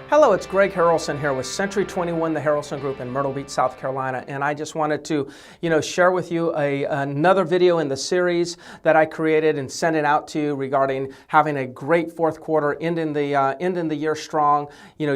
Hello, it's Greg Harrelson here with Century 21, the Harrelson Group in Myrtle Beach, South Carolina, and I just wanted to, share with you another video in the series that I created and send it out to you regarding having a great fourth quarter, ending the year strong,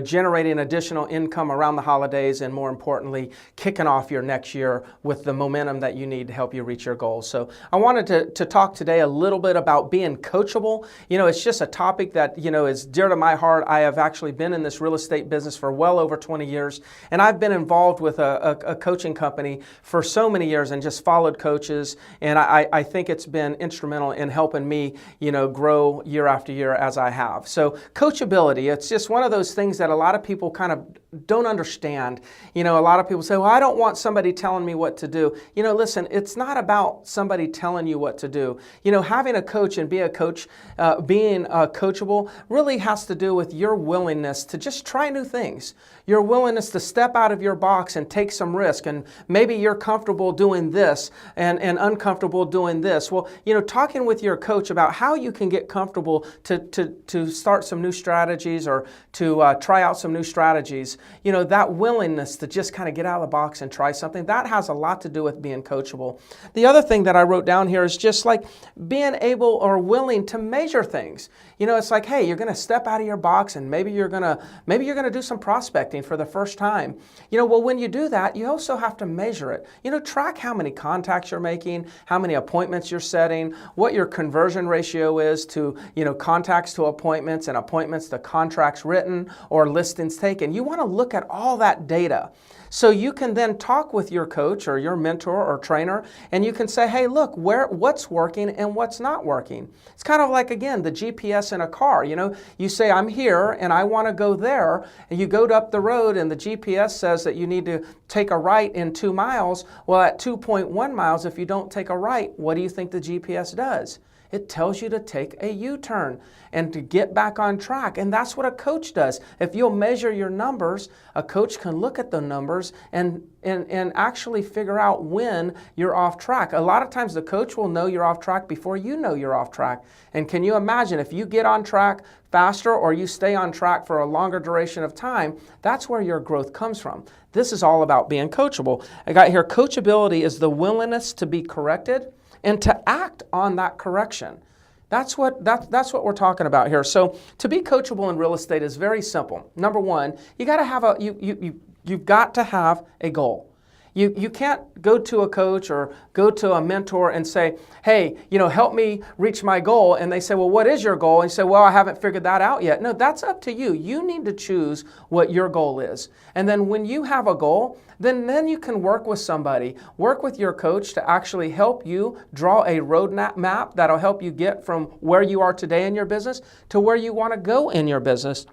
generating additional income around the holidays, and more importantly, kicking off your next year with the momentum that you need to help you reach your goals. So I wanted to talk today a little bit about being coachable. It's just a topic that is dear to my heart. I have actually been in this real estate business for well over 20 years, and I've been involved with a coaching company for so many years and just followed coaches, and I think it's been instrumental in helping me grow year after year as I have. So coachability, it's just one of those things that a lot of people kind of don't understand. A lot of people say, well, I don't want somebody telling me what to do. Listen, it's not about somebody telling you what to do. Having a coach and being coachable really has to do with your willingness to just try new things. Your willingness to step out of your box and take some risk. And maybe you're comfortable doing this and uncomfortable doing this. Well, talking with your coach about how you can get comfortable to start some new strategies or to try out some new strategies, that willingness to just kind of get out of the box and try something, that has a lot to do with being coachable. The other thing that I wrote down here is just like being able or willing to measure things. It's like, hey, you're going to step out of your box and maybe you're going to do some prospecting for the first time. Well, when you do that, you also have to measure it. Track how many contacts you're making, how many appointments you're setting, what your conversion ratio is to, contacts to appointments and appointments to contracts written or listings taken. You want to look at all that data. So you can then talk with your coach or your mentor or trainer, and you can say, hey, look, what's working and what's not working. It's kind of like, again, the GPS in a car. You say, I'm here and I want to go there, and you go up the road and the GPS says that you need to take a right in 2 miles. Well, at 2.1 miles, if you don't take a right, what do you think the GPS does? It tells you to take a U-turn and to get back on track. And that's what a coach does. If you'll measure your numbers, a coach can look at the numbers and actually figure out when you're off track. A lot of times the coach will know you're off track before you know you're off track. And can you imagine if you get on track faster or you stay on track for a longer duration of time, that's where your growth comes from. This is all about being coachable. I got here, coachability is the willingness to be corrected and to act on that correction. That's what we're talking about here. So to be coachable in real estate is very simple. Number one, you got to have you've got to have a goal. You can't go to a coach or go to a mentor and say, hey, help me reach my goal. And they say, well, what is your goal? And you say, well, I haven't figured that out yet. No, that's up to you. You need to choose what your goal is. And then when you have a goal, then you can work with somebody, work with your coach to actually help you draw a roadmap that'll help you get from where you are today in your business to where you want to go in your business.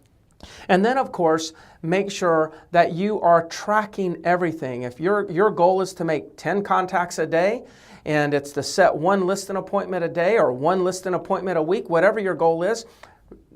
And then, of course, make sure that you are tracking everything. If your goal is to make 10 contacts a day, and it's to set one listing appointment a day or one listing appointment a week, whatever your goal is,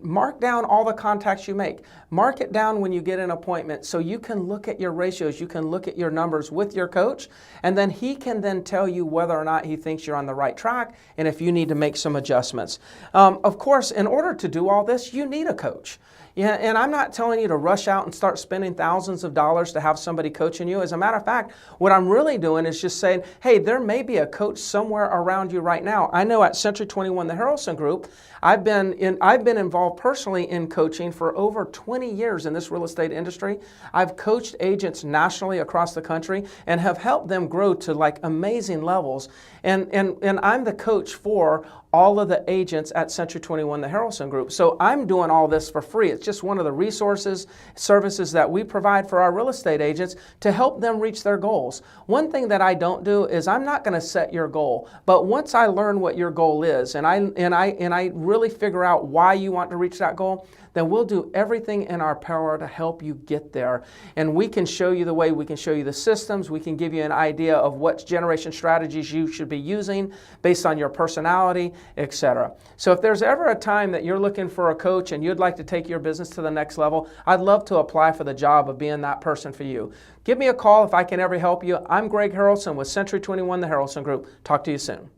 mark down all the contacts you make. Mark it down when you get an appointment so you can look at your ratios, you can look at your numbers with your coach, and then he can then tell you whether or not he thinks you're on the right track and if you need to make some adjustments. Of course, in order to do all this, you need a coach. Yeah, and I'm not telling you to rush out and start spending thousands of dollars to have somebody coaching you. As a matter of fact, what I'm really doing is just saying, hey, there may be a coach somewhere around you right now. I know at Century 21, the Harrelson Group, I've been involved personally in coaching for over 20 years in this real estate industry. I've coached agents nationally across the country and have helped them grow to like amazing levels. And I'm the coach for all of the agents at Century 21, the Harrelson Group. So I'm doing all this for free. It's just one of the services that we provide for our real estate agents to help them reach their goals. One thing that I don't do is I'm not going to set your goal, but once I learn what your goal is and I really figure out why you want to reach that goal, then we'll do everything in our power to help you get there. And we can show you the way, we can show you the systems, we can give you an idea of what generation strategies you should be using based on your personality, etc. So if there's ever a time that you're looking for a coach and you'd like to take your business to the next level, I'd love to apply for the job of being that person for you. Give me a call if I can ever help you. I'm Greg Harrelson with Century 21, the Harrelson Group. Talk to you soon.